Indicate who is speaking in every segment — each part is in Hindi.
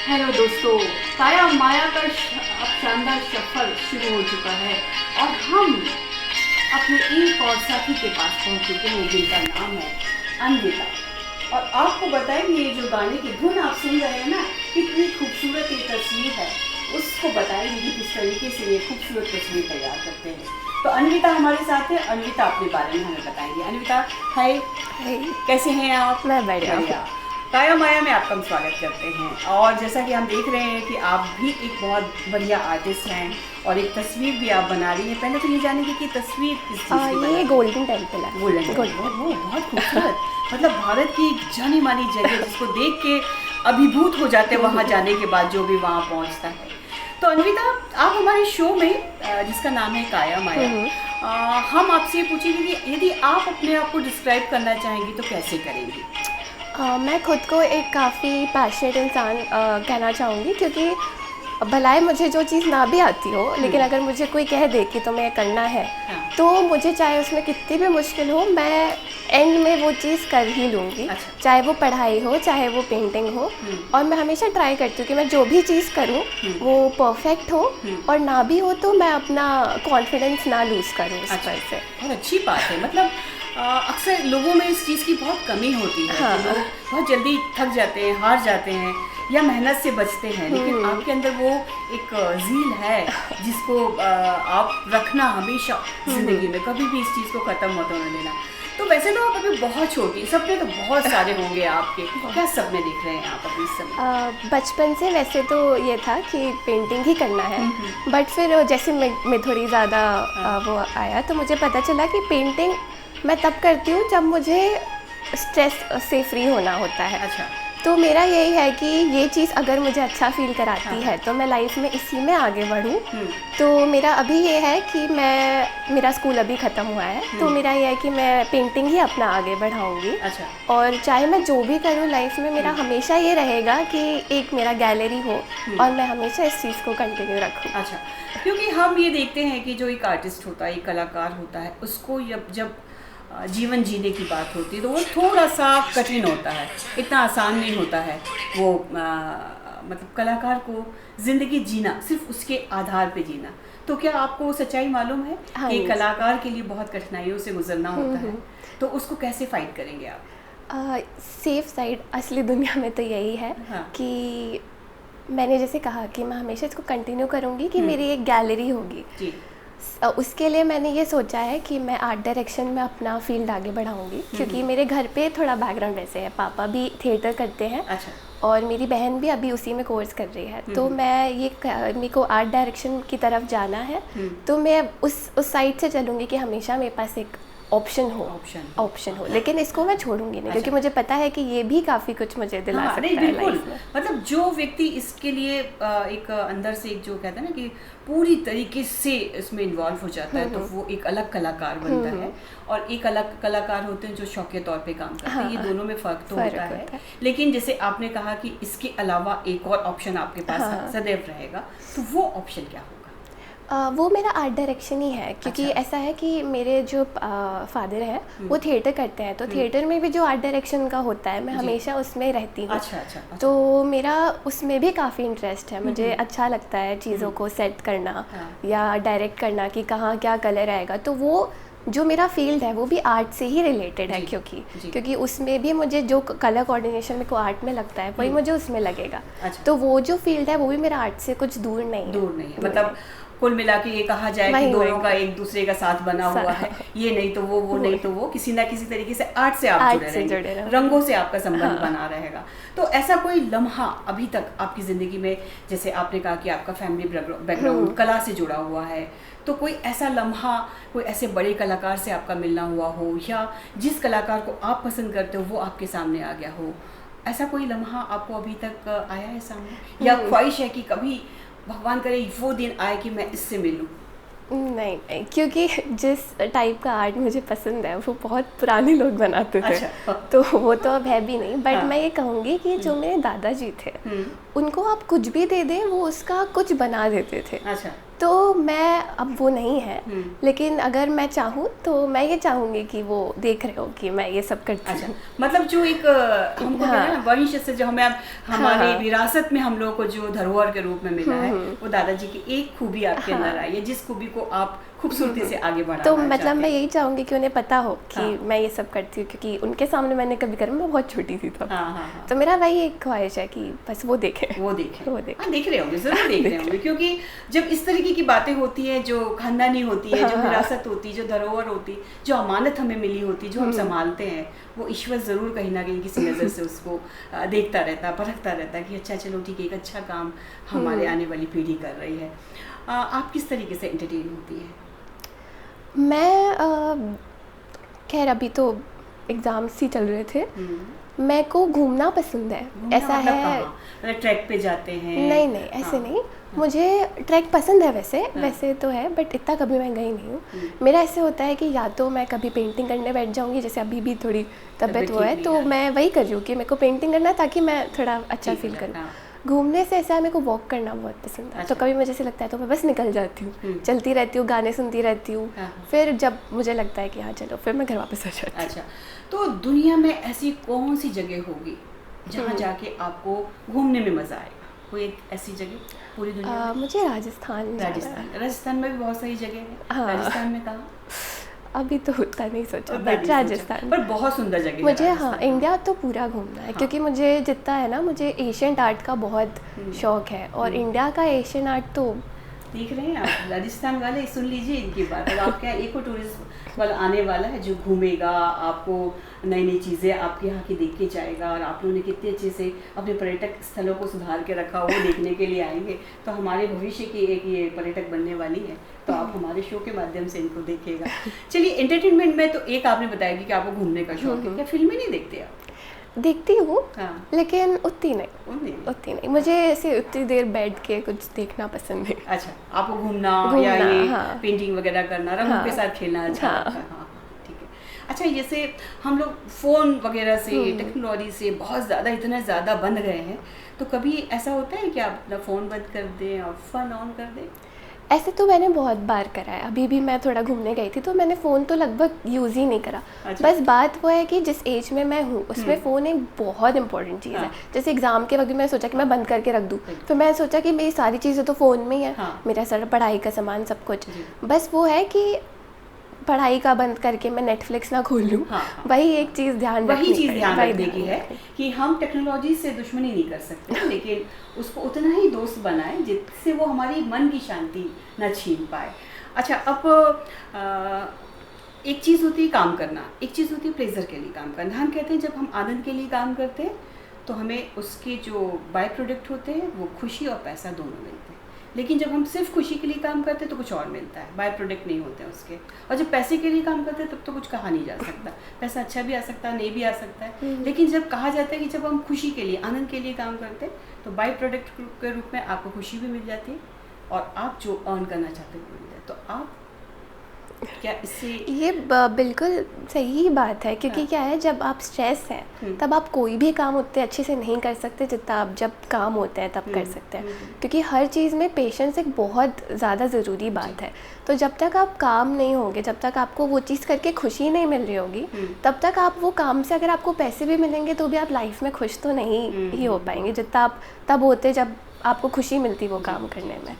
Speaker 1: हेलो दोस्तों, काया माया का अब शानदार सफर शुरू हो चुका है और हम अपने एक और साथी के पास पहुंच चुके हैं जिनका नाम है अन्विता। और आपको बताएंगे ये जो गाने की धुन आप सुन रहे हैं ना, कितनी खूबसूरत ये तस्वीर है, उसको बताएंगे कि किस तरीके से ये खूबसूरत तस्वीर तैयार करते हैं। तो अन्विता हमारे साथ है। अन्विता अपने बारे में हमें बताएंगे। अन्विता, हाय, कैसे हैं आप?
Speaker 2: मैं बढ़िया।
Speaker 1: काया माया में आपका हम स्वागत करते हैं। और जैसा कि हम देख रहे हैं कि आप भी एक बहुत बढ़िया आर्टिस्ट हैं और एक तस्वीर भी आप बना रही हैं। पहले तो ये जानेंगे कि तस्वीर किस चीज़ की बना?
Speaker 2: ये गोल्डन टेम्पल है।
Speaker 1: गोल्डन टेम्पल, वो बहुत खूबसूरत, मतलब भारत की एक जानी मानी जगह जिसको देख के अभिभूत हो जाते हैं वहाँ जाने के बाद जो भी वहाँ पहुँचता है। तो अन्विता, आप हमारे शो में जिसका नाम है काया माया, हम आपसे पूछेंगे कि यदि आप अपने आप को डिस्क्राइब करना चाहेंगी तो कैसे करेंगी?
Speaker 2: मैं खुद को एक काफ़ी पैशनेट इंसान कहना चाहूँगी, क्योंकि भलाई मुझे जो चीज़ ना भी आती हो, लेकिन अगर मुझे कोई कह दे कि तुम्हें करना है, तो मुझे चाहे उसमें कितनी भी मुश्किल हो, मैं एंड में वो चीज़ कर ही लूँगी।
Speaker 1: अच्छा।
Speaker 2: चाहे वो पढ़ाई हो, चाहे वो पेंटिंग हो। और मैं हमेशा ट्राई करती हूँ कि मैं जो भी चीज़ करूँ वो परफेक्ट हो, और ना भी हो तो मैं अपना कॉन्फिडेंस ना लूज़ करूँ उस पर से।
Speaker 1: बहुत अच्छी बात है। मतलब अक्सर लोगों में इस चीज़ की बहुत कमी होती है।
Speaker 2: हाँ।
Speaker 1: कि लोग बहुत जल्दी थक जाते हैं, हार जाते हैं या मेहनत से बचते हैं, लेकिन आपके अंदर वो एक ज़ील है जिसको आप रखना हमेशा ज़िंदगी में, कभी भी इस चीज़ को ख़त्म मत होने देना। तो वैसे तो आप अभी बहुत छोटी, सपने तो बहुत सारे होंगे आपके। क्या सपने देख रहे हैं आप अभी इस समय?
Speaker 2: बचपन से वैसे तो ये था कि पेंटिंग ही करना है, बट फिर जैसे मैं थोड़ी ज़्यादा वो आया तो मुझे पता चला कि पेंटिंग मैं तब करती हूँ जब मुझे स्ट्रेस से फ्री होना होता है।
Speaker 1: अच्छा।
Speaker 2: तो मेरा यही है कि ये चीज़ अगर मुझे अच्छा फील कराती है तो मैं लाइफ में इसी में आगे बढ़ूँ। तो मेरा अभी ये है कि मेरा स्कूल अभी ख़त्म हुआ है, तो मेरा ये है कि मैं पेंटिंग ही अपना आगे बढ़ाऊँगी।
Speaker 1: अच्छा।
Speaker 2: और चाहे मैं जो भी करूँ लाइफ में, मेरा हमेशा ये रहेगा कि एक मेरा गैलरी हो और मैं हमेशा इस चीज़ को कंटिन्यू रखूँ।
Speaker 1: अच्छा, क्योंकि हम ये देखते हैं कि जो एक आर्टिस्ट होता है, एक कलाकार होता है, उसको जब जीवन जीने की बात होती है तो वो थोड़ा सा कठिन होता है, इतना आसान नहीं होता है। वो मतलब कलाकार को ज़िंदगी जीना, सिर्फ उसके आधार पे जीना। तो क्या आपको सच्चाई मालूम है
Speaker 2: हाँ
Speaker 1: कि
Speaker 2: जी।
Speaker 1: कलाकार के लिए बहुत कठिनाइयों से गुजरना होता है, तो उसको कैसे फाइट करेंगे आप?
Speaker 2: सेफ साइड असली दुनिया में तो यही है।
Speaker 1: हाँ।
Speaker 2: कि मैंने जैसे कहा कि मैं हमेशा इसको कंटिन्यू करूँगी कि मेरी एक गैलरी होगी।
Speaker 1: जी।
Speaker 2: उसके लिए मैंने ये सोचा है कि मैं आर्ट डायरेक्शन में अपना फील्ड आगे बढ़ाऊँगी, क्योंकि मेरे घर पे थोड़ा बैकग्राउंड वैसे है। पापा भी थिएटर करते हैं।
Speaker 1: अच्छा।
Speaker 2: और मेरी बहन भी अभी उसी में कोर्स कर रही है। तो मैं मेरे को आर्ट डायरेक्शन की तरफ जाना है, तो मैं उस साइड से चलूँगी कि हमेशा मेरे पास एक ऑप्शन हो। लेकिन इसको मैं छोड़ूंगी नहीं, क्योंकि मुझे पता है कि ये भी काफ़ी कुछ मुझे दिला सकता
Speaker 1: नहीं,
Speaker 2: है
Speaker 1: बिल्कुल।
Speaker 2: लाइफ में।
Speaker 1: मतलब जो व्यक्ति इसके लिए एक अंदर से एक जो कहते हैं ना कि पूरी तरीके से इसमें इन्वॉल्व हो जाता है, तो वो एक अलग कलाकार बनता है। और एक अलग कलाकार होते हैं जो शौकिया तौर पे काम करते हैं। ये दोनों में फ़र्क तो होता है। लेकिन जैसे आपने कहा कि इसके अलावा एक और ऑप्शन आपके पास सदैव रहेगा, तो वो ऑप्शन क्या होगा?
Speaker 2: वो मेरा आर्ट डायरेक्शन ही है, क्योंकि
Speaker 1: अच्छा।
Speaker 2: ऐसा है कि मेरे जो फादर हैं वो थिएटर करते हैं, तो थिएटर में भी जो आर्ट डायरेक्शन का होता है मैं हमेशा उसमें रहती हूँ।
Speaker 1: अच्छा।
Speaker 2: तो मेरा उसमें भी काफ़ी इंटरेस्ट है। मुझे अच्छा लगता है चीज़ों को सेट करना या डायरेक्ट करना कि कहाँ क्या कलर आएगा। तो वो जो मेरा फील्ड है वो भी आर्ट से ही रिलेटेड है, क्योंकि उसमें भी मुझे जो कलर कोऑर्डिनेशन मेरे को आर्ट में लगता है वही मुझे उसमें लगेगा।
Speaker 1: अच्छा।
Speaker 2: तो वो जो फील्ड है वो भी मेरा आर्ट से कुछ दूर नहीं है।
Speaker 1: मतलब कुल मिला के ये कहा जाए कि दोनों का एक दूसरे का साथ बना हुआ है। ये नहीं तो वो नहीं तो वो, किसी ना किसी तरीके से आर्ट से आप जुड़े रहेंगे, रंगों से आपका संबंध बना रहेगा। तो ऐसा कोई लम्हा अभी तक आपकी ज़िंदगी में, जैसे आपने कहा कि आपका फैमिली बैकग्राउंड कला से जुड़ा हुआ है, तो कोई ऐसा लम्हा, कोई ऐसे बड़े कलाकार से आपका मिलना हुआ हो, या जिस कलाकार को आप पसंद करते हो वो आपके सामने आ गया हो, ऐसा कोई लम्हा आपको अभी तक आया है सामने, या ख्वाहिश है कि कभी भगवान करे वो दिन आए कि मैं इससे मिलूं?
Speaker 2: नहीं, क्योंकि जिस टाइप का आर्ट मुझे पसंद है वो बहुत पुराने लोग बनाते थे।
Speaker 1: अच्छा।
Speaker 2: तो वो तो अब है भी नहीं। बट मैं ये कहूँगी कि जो मेरे दादाजी थे, उनको आप कुछ भी दे दें वो उसका कुछ बना देते थे।
Speaker 1: अच्छा।
Speaker 2: तो मैं अब वो नहीं है, लेकिन अगर मैं चाहूँ तो मैं ये चाहूँगी कि वो देख रहे हो कि मैं ये सब करती हूँ।
Speaker 1: अच्छा, मतलब जो एक हमको कहते हैं ना वंश से जो हमें हमारे विरासत में हम लोगों को जो धरोहर के रूप में मिला है, वो दादाजी की एक खूबी आपके अंदर आई है, जिस खूबी को आप खूबसूरती से आगे बढ़ाना
Speaker 2: तो मतलब मैं यही चाहूँगी कि उन्हें पता हो कि मैं ये सब करती हूँ, क्योंकि उनके सामने मैंने कभी करा, मैं बहुत छोटी थी तब। तो मेरा वही एक ख्वाहिश है कि बस वो देखें।
Speaker 1: देख रहे होंगे, जरूर देख रहे होंगे, क्योंकि जब इस तरीके की बातें होती हैं, जो खानदानी होती है, जो विरासत होती है, जो धरोहर होती, जो अमानत हमें मिली होती, जो हम संभालते हैं, वो ईश्वर ज़रूर कहीं ना कहीं किसी नज़र से उसको देखता रहता, परखता रहता कि अच्छा चलो ठीक है, एक अच्छा काम हमारे आने वाली पीढ़ी कर रही है। आप किस तरीके से एंटरटेन होती हैं?
Speaker 2: मैं खैर अभी तो एग्ज़ाम्स ही चल रहे थे, मेरे को घूमना पसंद है। ऐसा है
Speaker 1: ट्रैक पे जाते हैं?
Speaker 2: नहीं ऐसे नहीं, मुझे ट्रैक पसंद है वैसे तो है, बट इतना कभी मैं गई नहीं हूँ। मेरा ऐसे होता है कि या तो मैं कभी पेंटिंग करने बैठ जाऊँगी, जैसे अभी भी थोड़ी तबीयत वो है, तो मैं वही कर रही हूँ कि मेरे को पेंटिंग करना है ताकि मैं थोड़ा अच्छा फील करूँ। घूमने से ऐसा है, मेरे को वॉक करना बहुत पसंद है। तो कभी मुझे ऐसे लगता है तो मैं बस निकल जाती हूँ, चलती रहती हूँ, गाने सुनती रहती हूँ, फिर जब मुझे लगता है कि हाँ चलो, फिर मैं घर वापस आ जाती हूँ।
Speaker 1: अच्छा, तो दुनिया में ऐसी कौन सी जगह होगी जहाँ जाके आपको घूमने में मज़ा आएगा? कोई एक ऐसी जगह पूरी दुनिया में?
Speaker 2: मुझे राजस्थान
Speaker 1: में भी बहुत सारी जगह है। राजस्थान में कहाँ?
Speaker 2: अभी तो उतना नहीं सोचा, बट राजस्थान
Speaker 1: पर बहुत सुंदर जगह
Speaker 2: मुझे। हाँ, इंडिया तो पूरा घूमना है, क्योंकि मुझे जितना है ना, मुझे एशियन आर्ट का बहुत शौक है, और इंडिया का एशियन आर्ट तो
Speaker 1: देख रहे हैं आप। राजस्थान वाले सुन लीजिए इनकी बात। अब आपके यहाँ एक और टूरिस्ट वाला आने वाला है जो घूमेगा, आपको नई नई चीज़ें आपके यहाँ की देख के जाएगा, और आप लोगों ने कितने अच्छे से अपने पर्यटक स्थलों को सुधार के रखा, वो देखने के लिए आएंगे। तो हमारे भविष्य की एक ये पर्यटक बनने वाली है, तो आप हमारे शो के माध्यम से इनको देखिएगा। चलिए, एंटरटेनमेंट में तो एक आपने बताया कि आपको घूमने का शौक है, क्या फिल्में नहीं देखते आप?
Speaker 2: देखती हूँ, लेकिन उतनी नहीं। मुझे ऐसे उतनी देर बैठ के कुछ देखना पसंद है।
Speaker 1: अच्छा, आपको घूमना या ये पेंटिंग वगैरह करना, रंगों के साथ खेलना अच्छा लगता है। ठीक है। अच्छा, जैसे हम लोग फ़ोन वगैरह से, टेक्नोलॉजी से बहुत ज़्यादा, इतना ज़्यादा बंध गए हैं, तो कभी ऐसा होता है कि आप अपना फ़ोन बंद कर दें और फ़न ऑन कर दें?
Speaker 2: ऐसे तो मैंने बहुत बार करा है। अभी भी मैं थोड़ा घूमने गई थी तो मैंने फ़ोन तो लगभग यूज़ ही नहीं करा। अच्छा। बस बात वो है कि जिस एज में मैं हूँ उसमें फ़ोन एक बहुत इंपॉर्टेंट चीज़ है। जैसे एग्ज़ाम के वक्त मैंने सोचा कि मैं बंद करके रख दूँ, फिर मैंने सोचा कि मेरी सारी चीज़ें तो फ़ोन में ही है, मेरा सारा पढ़ाई का सामान सब कुछ। बस वो है कि पढ़ाई का बंद करके मैं नेटफ्लिक्स ना खोल लूँ। वही एक चीज़ ध्यान
Speaker 1: रखने की है कि हम टेक्नोलॉजी से दुश्मनी नहीं कर सकते, लेकिन उसको उतना ही दोस्त बनाएं जिससे वो हमारी मन की शांति न छीन पाए। अच्छा, अब एक चीज़ होती है काम करना, एक चीज़ होती है प्लेजर के लिए काम करना। हम कहते हैं जब हम आनंद के लिए काम करते हैं तो हमें उसके जो बाय प्रोडक्ट होते हैं वो खुशी और पैसा दोनों मिलते हैं, लेकिन जब हम सिर्फ खुशी के लिए काम करते हैं तो कुछ और मिलता है, बाय प्रोडक्ट नहीं होते हैं उसके। और जब पैसे के लिए काम करते हैं तब तो कुछ कहा नहीं जा सकता, पैसा अच्छा भी आ सकता है, नहीं भी आ सकता है। लेकिन जब कहा जाता है कि जब हम खुशी के लिए, आनंद के लिए काम करते हैं तो बाय प्रोडक्ट के रूप में आपको खुशी भी मिल जाती है और आप जो अर्न करना चाहते हो मिल जाए। तो आप क्या इससे?
Speaker 2: ये बिल्कुल सही बात है, क्योंकि क्या है, जब आप स्ट्रेस हैं तब आप कोई भी काम उतने अच्छे से नहीं कर सकते जितना आप जब काम होते हैं तब कर सकते हैं, क्योंकि हर चीज़ में पेशेंस एक बहुत ज़्यादा ज़रूरी बात है। तो जब तक आप काम नहीं होंगे, जब तक आपको वो चीज़ करके खुशी नहीं मिल रही होगी, तब तक आप वो काम से अगर आपको पैसे भी मिलेंगे तो भी आप लाइफ में खुश तो नहीं ही हो पाएंगे जितना आप तब होते जब आपको खुशी मिलती वो काम करने में।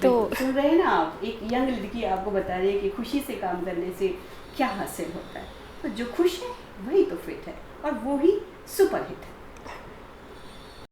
Speaker 1: तो सुन रहे हैं ना आप, एक यंग लड़की आपको बता रही है कि खुशी से काम करने से क्या हासिल होता है। तो जो खुश है वही तो फिट है और वो ही सुपर हिट है।